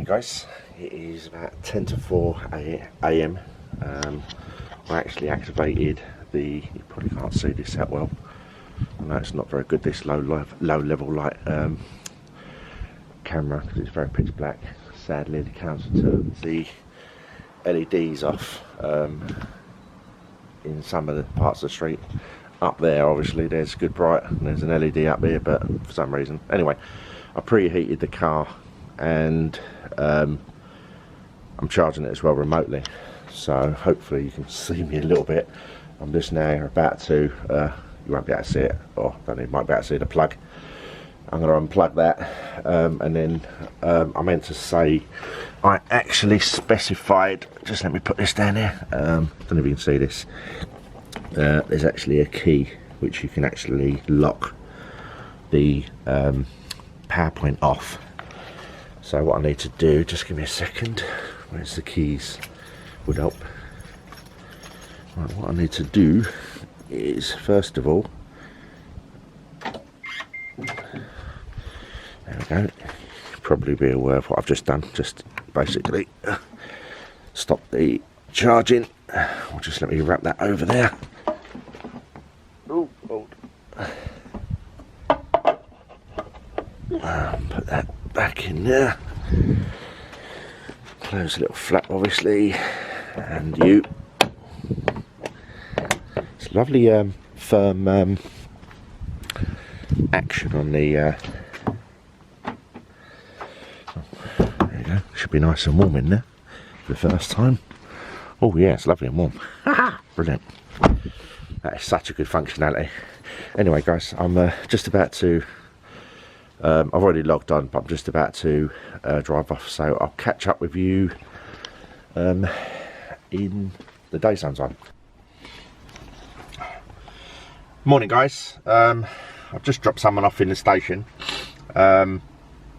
Guys, it is about 10 to 4 a.m. I actually activated the, you probably can't see this that well, I know it's not very good, this low level light camera, because it's very pitch black. Sadly the council took the LEDs off in some of the parts of the street. Up there obviously there's good bright and there's an LED up here, but for some reason, anyway, I preheated the car and I'm charging it as well remotely, so hopefully you can see me a little bit. I'm just now about to, you won't be able to see it, or I don't know, you might be able to see the plug. I'm going to unplug that, and then I meant to say I actually specified, just let me put this down here, I don't know if you can see this, there's actually a key which you can actually lock the power point off. So what I need to do, just give me a second, where's the keys, would help. Right, what I need to do is, first of all, there we go, you'll probably be aware of what I've just done, just basically stop the charging, or just let me wrap that over there. Oh, hold. Put that back in there, close the little flap obviously, and you, it's lovely firm action on the there you go, should be nice and warm in there for the first time. Oh yeah, it's lovely and warm. Brilliant, that is such a good functionality. Anyway guys, I'm just about to I've already logged on, but I'm just about to drive off, so I'll catch up with you in the daytime time. Morning guys, I've just dropped someone off in the station, and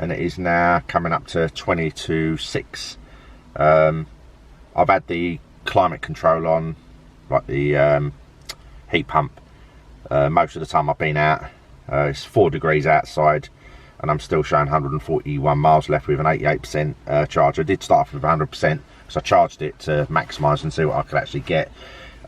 it is now coming up to 20 to 6. I've had the climate control on, like the heat pump, most of the time I've been out. It's 4 degrees outside and I'm still showing 141 miles left with an 88% charge. I did start off with 100% because I charged it to maximise and see what I could actually get.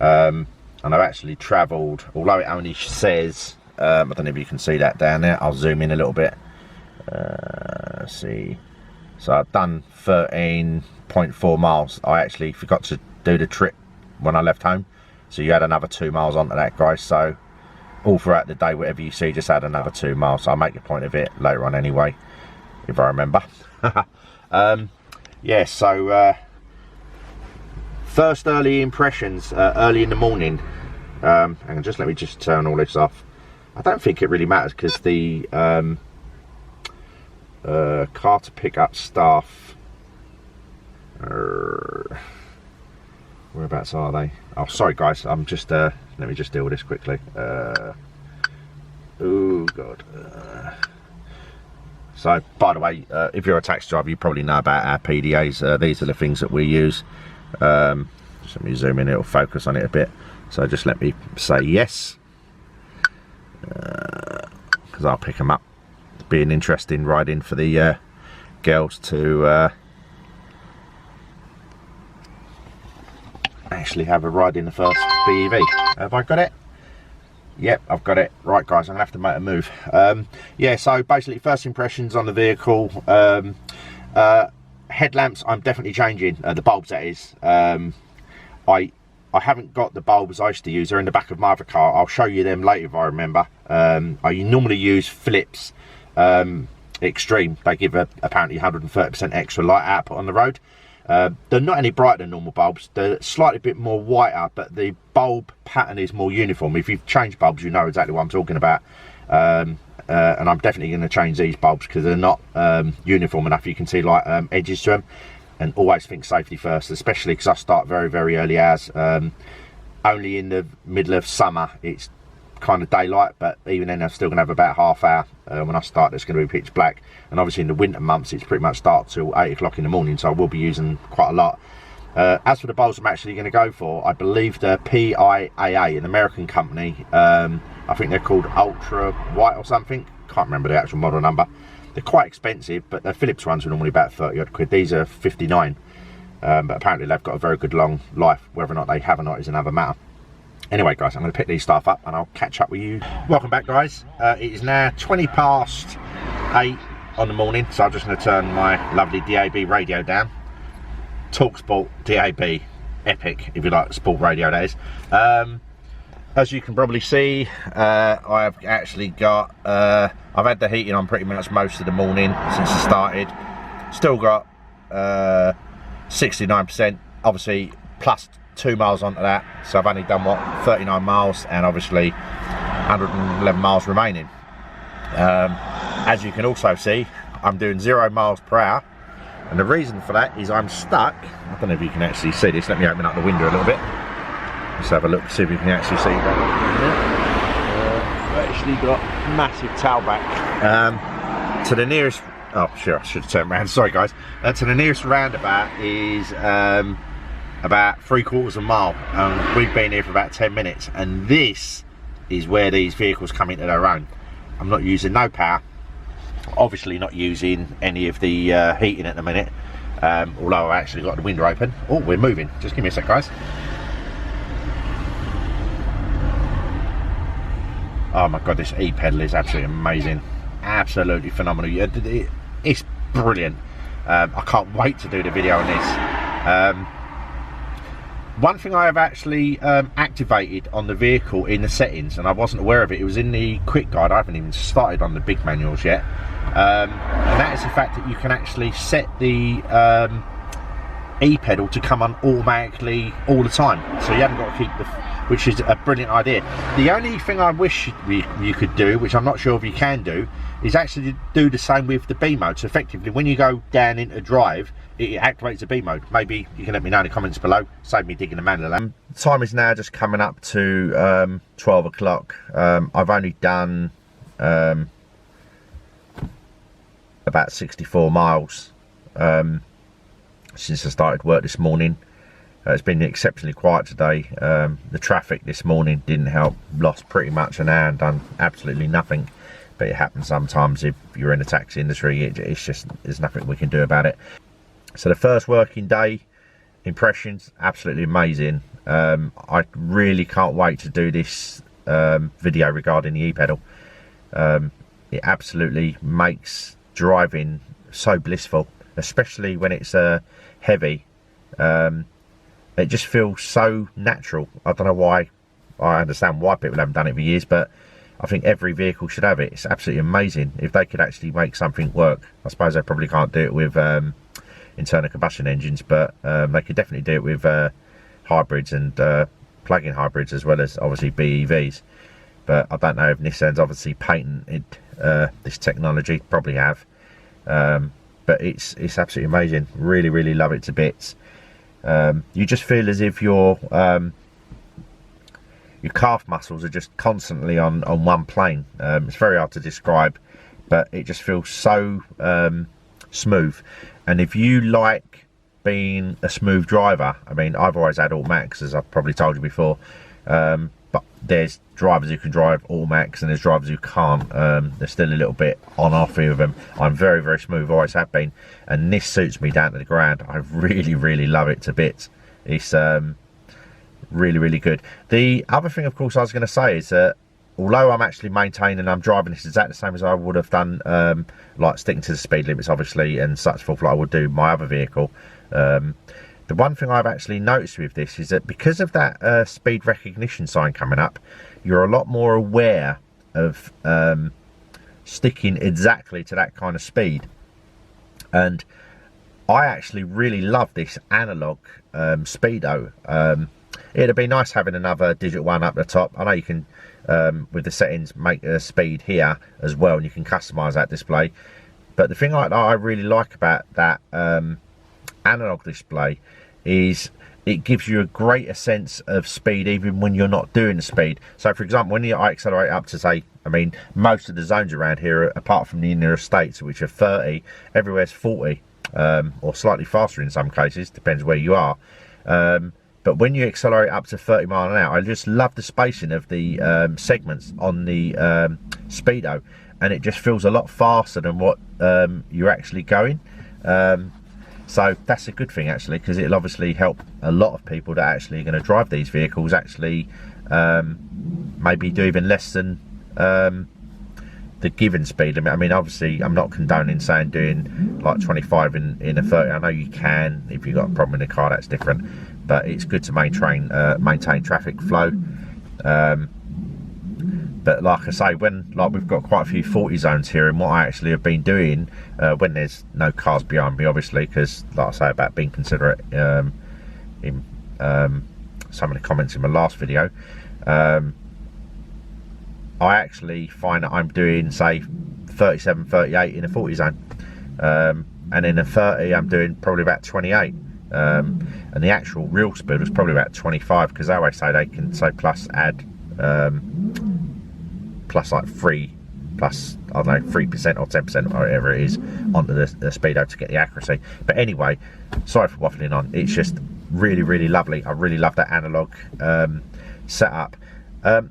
And I've actually travelled, although it only says, I don't know if you can see that down there, I'll zoom in a little bit. Let's see, so I've done 13.4 miles. I actually forgot to do the trip when I left home, so you add another 2 miles onto that guys, so all throughout the day, whatever you see, just add another 2 miles. So I'll make a point of it later on anyway, if I remember. Yeah, so first early impressions, early in the morning. And just let me just turn all this off. I don't think it really matters because the car to pick up staff, whereabouts are they? Oh, sorry guys, I'm just let me just deal with this quickly. Oh god. So by the way, if you're a taxi driver, you probably know about our PDAs. These are the things that we use. Just let me zoom in, it'll focus on it a bit. So just let me say yes, because I'll pick them up. It'll be an interesting ride-in for the girls to actually have a ride in the first BEV. Have I got it? Yep, I've got it. Right guys, I'm gonna have to make a move. Yeah, so basically first impressions on the vehicle. Headlamps I'm definitely changing, the bulbs that is. I haven't got the bulbs I used to use, they're in the back of my other car. I'll show you them later if I remember. I normally use Philips Extreme. They give apparently 130% extra light output on the road. They're not any brighter than normal bulbs, they're slightly bit more whiter, but the bulb pattern is more uniform. If you've changed bulbs, you know exactly what I'm talking about. And I'm definitely going to change these bulbs because they're not uniform enough. You can see like edges to them, and always think safety first, especially because I start very early hours. Only in the middle of summer it's kind of daylight, but even then I'm still going to have about half hour. When I start it's going to be pitch black, and obviously in the winter months it's pretty much dark till 8 o'clock in the morning, so I will be using quite a lot. As for the bulbs I'm actually going to go for, I believe the PIAA, an American company, I think they're called Ultra White or something, can't remember the actual model number. They're quite expensive, but the Philips ones are normally about 30 odd quid. These are 59, but apparently they've got a very good long life. Whether or not they have or not is another matter. Anyway guys, I'm going to pick these stuff up and I'll catch up with you. Welcome back guys. It is now 20 past 8 on the morning, so I'm just going to turn my lovely DAB radio down. TalkSport DAB, epic if you like sport radio, that is. As you can probably see, I've actually got, I've had the heating on pretty much most of the morning since I started. Still got 69%, obviously plus 2 miles onto that, so I've only done what, 39 miles, and obviously 111 miles remaining. As you can also see, I'm doing 0 miles per hour, and the reason for that is I'm stuck. I don't know if you can actually see this. Let me open up the window a little bit. Let's have a look, see if you can actually see that. I've actually got massive tailback. To the nearest, oh sure, I should have turned around, sorry guys. To the nearest roundabout is about 3/4 of a mile. We've been here for about 10 minutes, and this is where these vehicles come into their own. I'm not using no power, obviously not using any of the heating at the minute, although I actually got the window open. Oh, we're moving, just give me a sec guys. Oh my god, this e-pedal is absolutely amazing, absolutely phenomenal. It's brilliant. I can't wait to do the video on this. One thing I have actually activated on the vehicle in the settings, and I wasn't aware of it, it was in the quick guide. I haven't even started on the big manuals yet, and that is the fact that you can actually set the e-pedal to come on automatically all the time, so you haven't got to keep the, which is a brilliant idea. The only thing I wish you could do, which I'm not sure if you can do, is actually do the same with the B mode. So effectively when you go down into drive, it activates the B mode. Maybe you can let me know in the comments below, save me digging the manual out. Time is now just coming up to 12 o'clock. I've only done about 64 miles since I started work this morning. It's been exceptionally quiet today. The traffic this morning didn't help. Lost pretty much an hour and done absolutely nothing. But it happens sometimes if you're in the taxi industry. It's just, there's nothing we can do about it. So the first working day impressions, absolutely amazing. I really can't wait to do this video regarding the e-pedal. It absolutely makes driving so blissful, especially when it's heavy. It just feels so natural. I don't know why. I understand why people haven't done it for years, but I think every vehicle should have it. It's absolutely amazing. If they could actually make something work, I suppose they probably can't do it with internal combustion engines, but they could definitely do it with hybrids and plug-in hybrids, as well as obviously BEVs. But I don't know if Nissan's obviously patented this technology. Probably have, but it's absolutely amazing. Really love it to bits. You just feel as if your calf muscles are just constantly on one plane. It's very hard to describe, but it just feels so smooth. And if you like being a smooth driver, I mean, I've always had automatics, as I've probably told you before, but there's drivers who can drive automatics and there's drivers who can't. They're still a little bit on off with them. I'm very smooth, always have been, and this suits me down to the ground. I really love it to bits. It's really good. The other thing, of course, I was going to say is that although I'm actually maintaining, I'm driving this exactly the same as I would have done, like sticking to the speed limits obviously and such forth, like I would do my other vehicle. The one thing I've actually noticed with this is that because of that speed recognition sign coming up, you're a lot more aware of sticking exactly to that kind of speed. And I actually really love this analog speedo. It'd be nice having another digital one up the top. I know you can, with the settings, make a speed here as well, and you can customize that display. But the thing I really like about that analog display is it gives you a greater sense of speed even when you're not doing the speed. So for example, when I accelerate up to, say, I mean, most of the zones around here, apart from the inner estates, which are 30, everywhere's 40, or slightly faster in some cases, depends where you are. But when you accelerate up to 30 miles an hour, I just love the spacing of the segments on the speedo, and it just feels a lot faster than what you're actually going. So that's a good thing actually, because it'll obviously help a lot of people that actually are going to drive these vehicles actually maybe do even less than the given speed limit. I mean, obviously I'm not condoning saying doing like 25 in a 30. I know you can if you've got a problem in the car, that's different, but it's good to maintain traffic flow. But like I say, when we've got quite a few 40 zones here, and what I actually have been doing when there's no cars behind me, obviously, because like I say about being considerate in some of the comments in my last video, I actually find that I'm doing say 37, 38 in a 40 zone, and in a 30 I'm doing probably about 28, and the actual real speed was probably about 25, because they always say they can say plus add plus like 3 plus, I don't know, 3% or 10% or whatever it is onto the speedo to get the accuracy. But anyway, sorry for waffling on. It's just really, really lovely. I really love that analog setup. I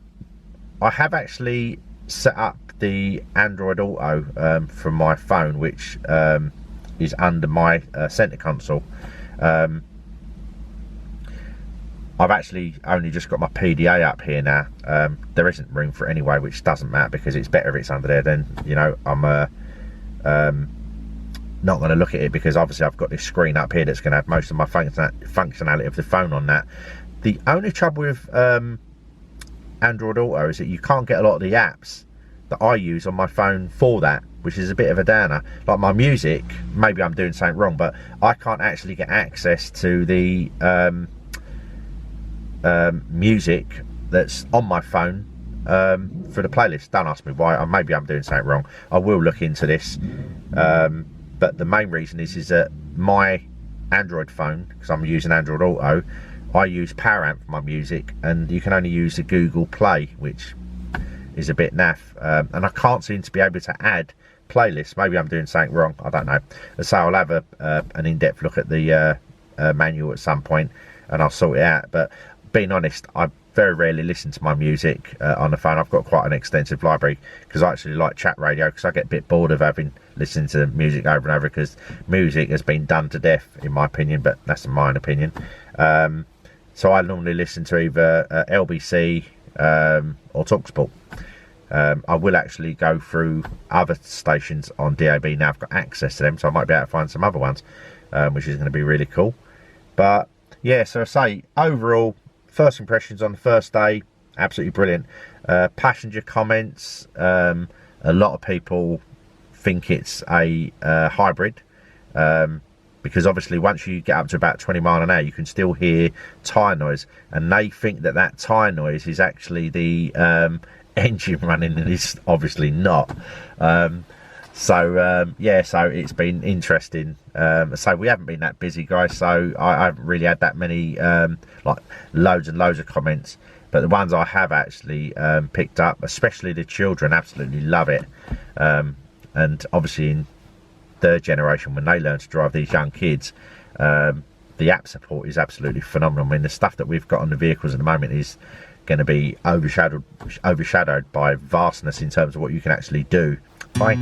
have actually set up the Android Auto from my phone, which is under my center console. I've actually only just got my PDA up here now. There isn't room for it anyway, which doesn't matter, because it's better if it's under there. Then, you know, I'm not going to look at it, because obviously I've got this screen up here that's going to have most of my functionality of the phone on that. The only trouble with Android Auto is that you can't get a lot of the apps that I use on my phone for that, which is a bit of a downer. Like my music, maybe I'm doing something wrong, but I can't actually get access to the music that's on my phone for the playlist. Don't ask me why. Maybe I'm doing something wrong. I will look into this, but the main reason is that my Android phone, because I'm using Android Auto, I use Power Amp for my music, and you can only use the Google Play, which is a bit naff, and I can't seem to be able to add playlists. Maybe I'm doing something wrong, I don't know. So I'll have an in-depth look at the manual at some point, and I'll sort it out. But being honest, I very rarely listen to my music on the phone. I've got quite an extensive library, because I actually like chat radio, because I get a bit bored of listening to music over and over, because music has been done to death in my opinion, but that's my own opinion. So I normally listen to either LBC or TalkSport. I will actually go through other stations on DAB now. I've got access to them, so I might be able to find some other ones, which is going to be really cool. But yeah, so I say overall, first impressions on the first day, absolutely brilliant. Passenger comments, a lot of people think it's a hybrid, because obviously once you get up to about 20 miles an hour, you can still hear tyre noise, and they think that that tyre noise is actually the engine running, and it's obviously not. Yeah, so it's been interesting. So we haven't been that busy, guys, so I haven't really had that many like loads and loads of comments, but the ones I have actually picked up, especially the children, absolutely love it. And obviously in third generation, when they learn to drive, these young kids, the app support is absolutely phenomenal. I mean, the stuff that we've got on the vehicles at the moment is going to be overshadowed by vastness in terms of what you can actually do. Bye.